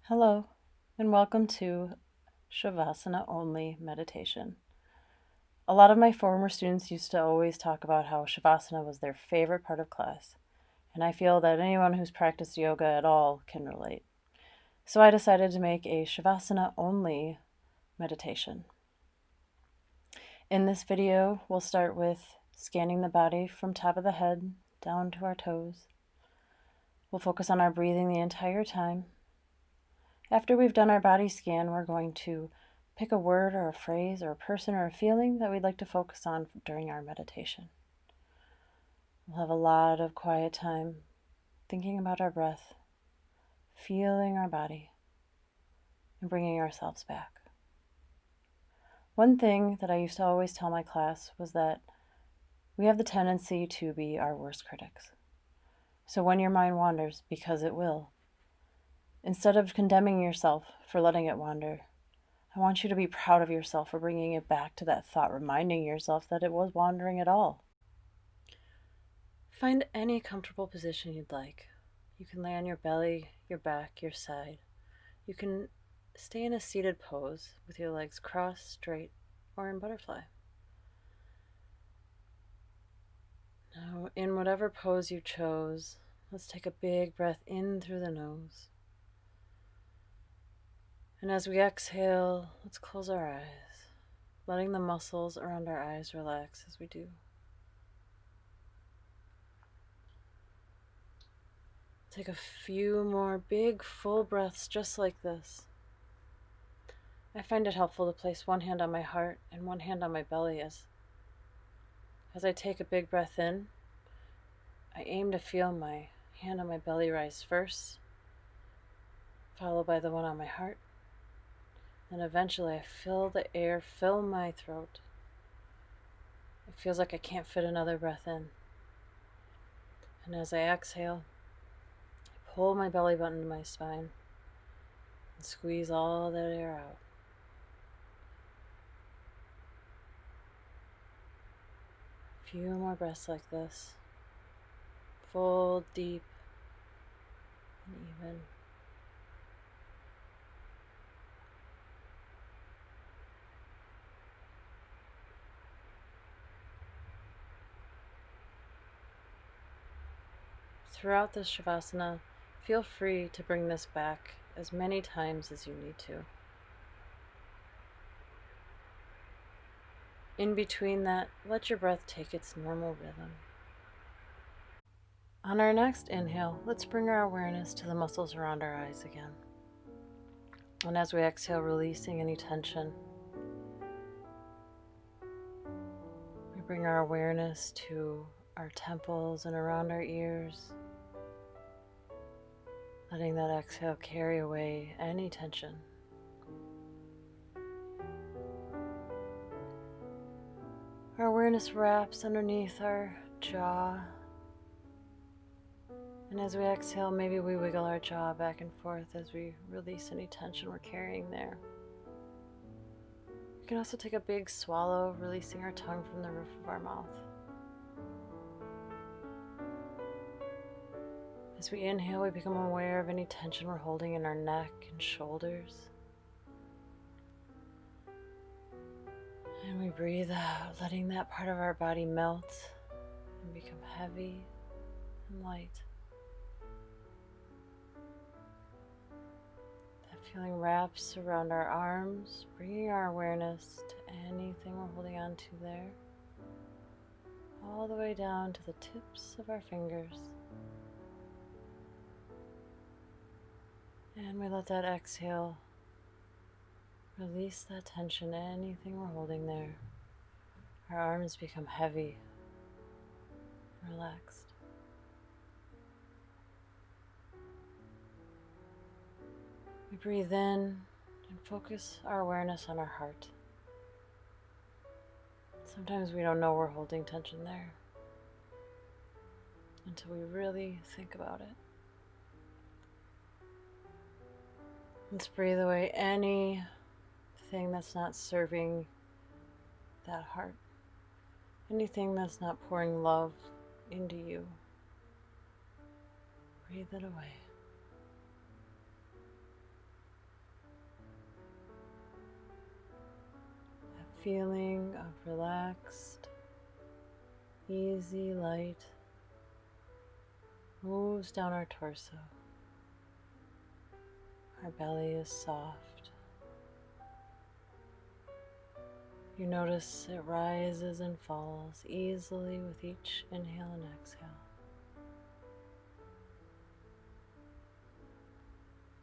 Hello, and welcome to Savasana only meditation. A lot of my former students used to always talk about how Shavasana was their favorite part of class, and I feel that anyone who's practiced yoga at all can relate. So I decided to make a Shavasana only meditation. In this video, we'll start with scanning the body from top of the head down to our toes. We'll focus on our breathing the entire time. After we've done our body scan, we're going to pick a word or a phrase or a person or a feeling that we'd like to focus on during our meditation. We'll have a lot of quiet time thinking about our breath, feeling our body, and bringing ourselves back. One thing that I used to always tell my class was that we have the tendency to be our worst critics. So when your mind wanders, because it will, instead of condemning yourself for letting it wander, I want you to be proud of yourself for bringing it back to that thought, reminding yourself that it was wandering at all. Find any comfortable position you'd like. You can lay on your belly, your back, your side. You can stay in a seated pose with your legs crossed, straight, or in butterfly. Now, in whatever pose you chose, let's take a big breath in through the nose. And as we exhale, let's close our eyes, letting the muscles around our eyes relax as we do. Take a few more big, full breaths just like this. I find it helpful to place one hand on my heart and one hand on my belly as I take a big breath in. I aim to feel my hand on my belly rise first, followed by the one on my heart. Then eventually I feel the air fill my throat. It feels like I can't fit another breath in. And as I exhale, I pull my belly button to my spine and squeeze all that air out. A few more breaths like this. Full, deep, and even. Throughout this Shavasana, feel free to bring this back as many times as you need to. In between that, let your breath take its normal rhythm. On our next inhale, let's bring our awareness to the muscles around our eyes again. And as we exhale, releasing any tension, we bring our awareness to our temples and around our ears, letting that exhale carry away any tension. Our awareness wraps underneath our jaw. And as we exhale, maybe we wiggle our jaw back and forth as we release any tension we're carrying there. We can also take a big swallow, releasing our tongue from the roof of our mouth. As we inhale, we become aware of any tension we're holding in our neck and shoulders. And we breathe out, letting that part of our body melt and become heavy and light. That feeling wraps around our arms, bringing our awareness to anything we're holding on to there, all the way down to the tips of our fingers. And we let that exhale release that tension, anything we're holding there. Our arms become heavy, relaxed. We breathe in and focus our awareness on our heart. Sometimes we don't know we're holding tension there until we really think about it. Let's breathe away anything that's not serving that heart. Anything that's not pouring love into you. Breathe it away. feeling of relaxed, easy light moves down our torso. Our belly is soft. You notice it rises and falls easily with each inhale and exhale.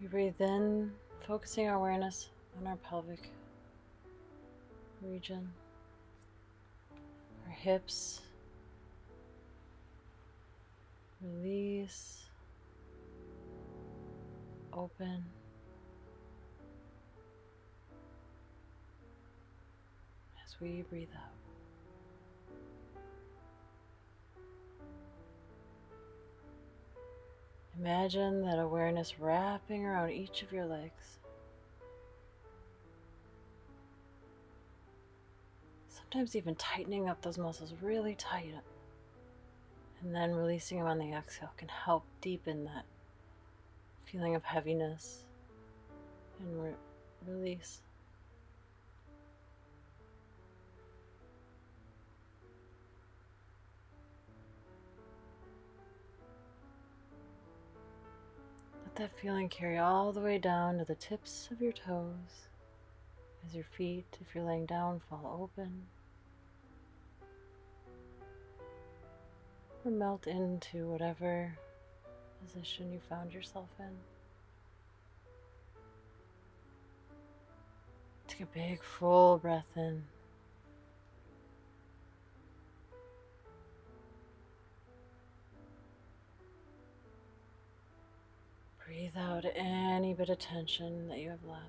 We breathe in, focusing our awareness on our pelvic region, our hips. Release, open. As we breathe out. Imagine that awareness wrapping around each of your legs. Sometimes even tightening up those muscles really tight. And then releasing them on the exhale can help deepen that feeling of heaviness and release. Let that feeling carry all the way down to the tips of your toes as your feet, if you're laying down, fall open. Or melt into whatever position you found yourself in. Take a big full breath in. Breathe out any bit of tension that you have left.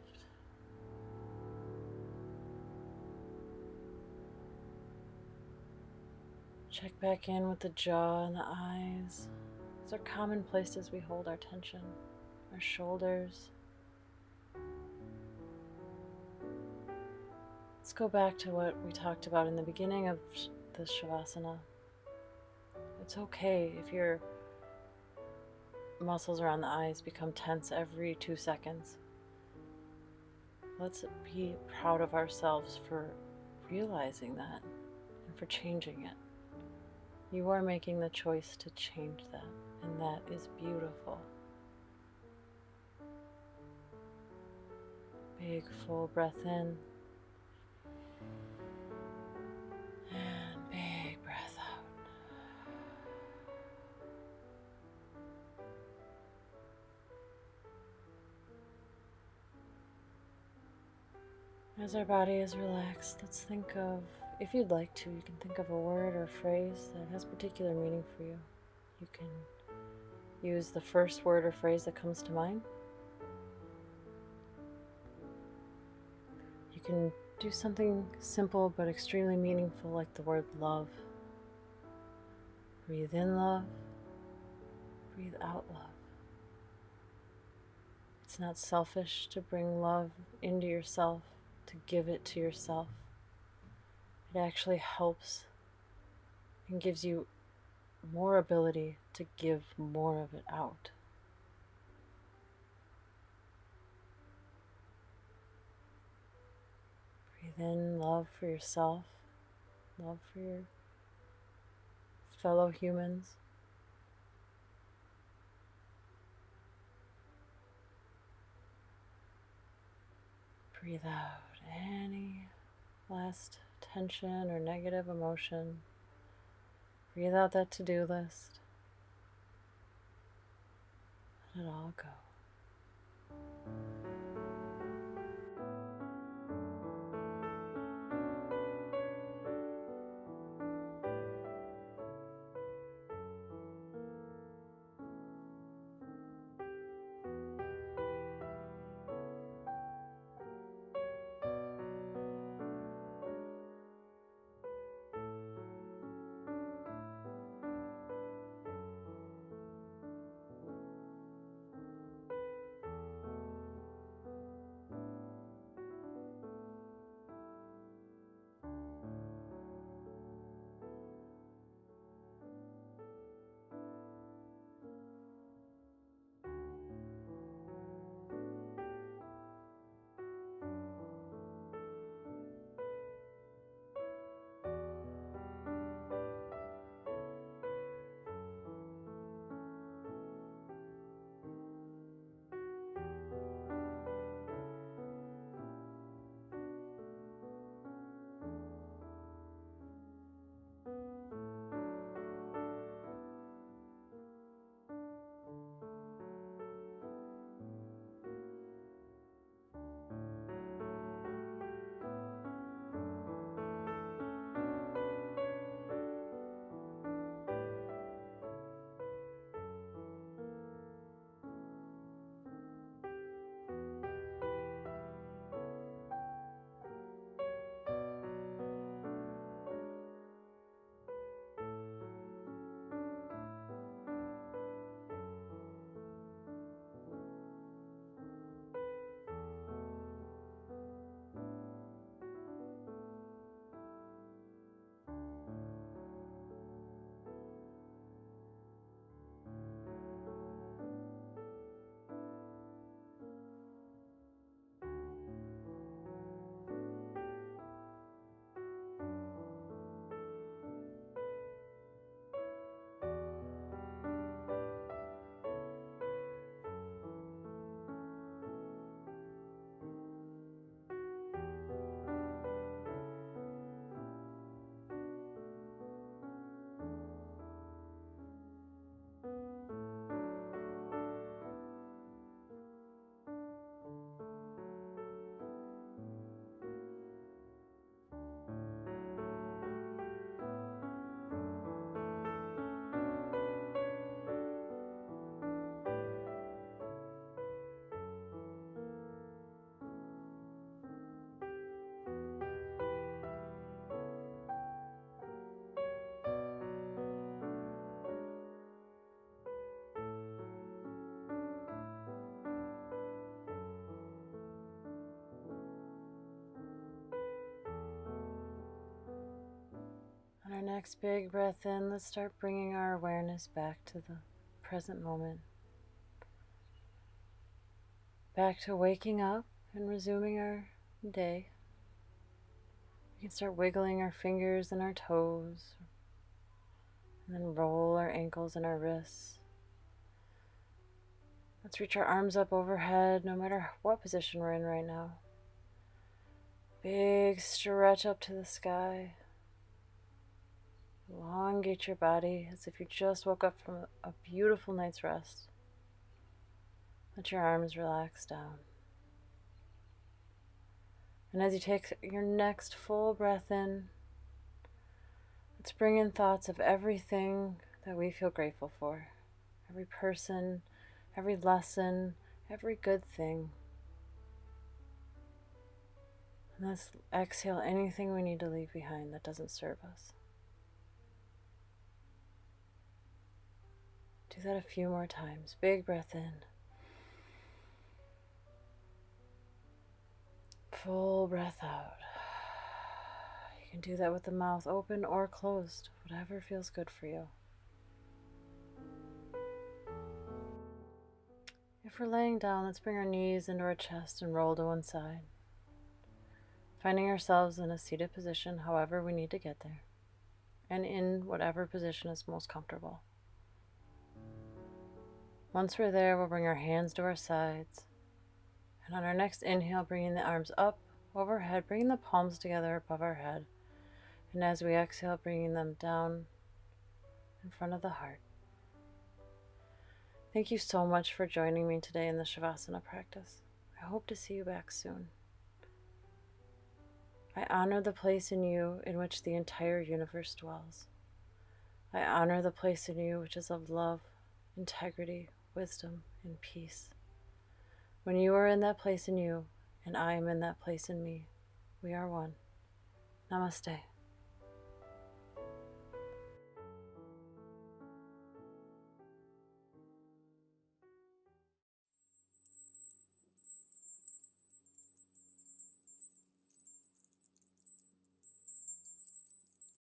Check back in with the jaw and the eyes. These are common places we hold our tension. Our shoulders. Let's go back to what we talked about in the beginning of this Shavasana. It's okay if your muscles around the eyes become tense every 2 seconds. Let's be proud of ourselves for realizing that and for changing it. You are making the choice to change that, and that is beautiful. Big full breath in. And big breath out. As our body is relaxed, let's think of, if you'd like to, you can think of a word or phrase that has particular meaning for you. You can use the first word or phrase that comes to mind. You can do something simple but extremely meaningful like the word love. Breathe in love, breathe out love. It's not selfish to bring love into yourself, to give it to yourself. It actually helps and gives you more ability to give more of it out. Breathe in love for yourself, love for your fellow humans. Breathe out any last tension or negative emotion. Breathe out that to-do list. Let it all go. Next big breath in, let's start bringing our awareness back to the present moment. Back to waking up and resuming our day. We can start wiggling our fingers and our toes, and then roll our ankles and our wrists. Let's reach our arms up overhead, no matter what position we're in right now. Big stretch up to the sky. Elongate your body as if you just woke up from a beautiful night's rest. Let your arms relax down. And as you take your next full breath in, let's bring in thoughts of everything that we feel grateful for. Every person, every lesson, every good thing. And let's exhale anything we need to leave behind that doesn't serve us. Do that a few more times. Big breath in. Full breath out. You can do that with the mouth open or closed, whatever feels good for you. If we're laying down, let's bring our knees into our chest and roll to one side. Finding ourselves in a seated position, however we need to get there, and in whatever position is most comfortable. Once we're there, we'll bring our hands to our sides, and on our next inhale, bringing the arms up overhead, bringing the palms together above our head, and as we exhale, bringing them down in front of the heart. Thank you so much for joining me today in the Savasana practice. I hope to see you back soon. I honor the place in you in which the entire universe dwells. I honor the place in you which is of love, integrity, wisdom, and peace. When you are in that place in you, and I am in that place in me, we are one. Namaste.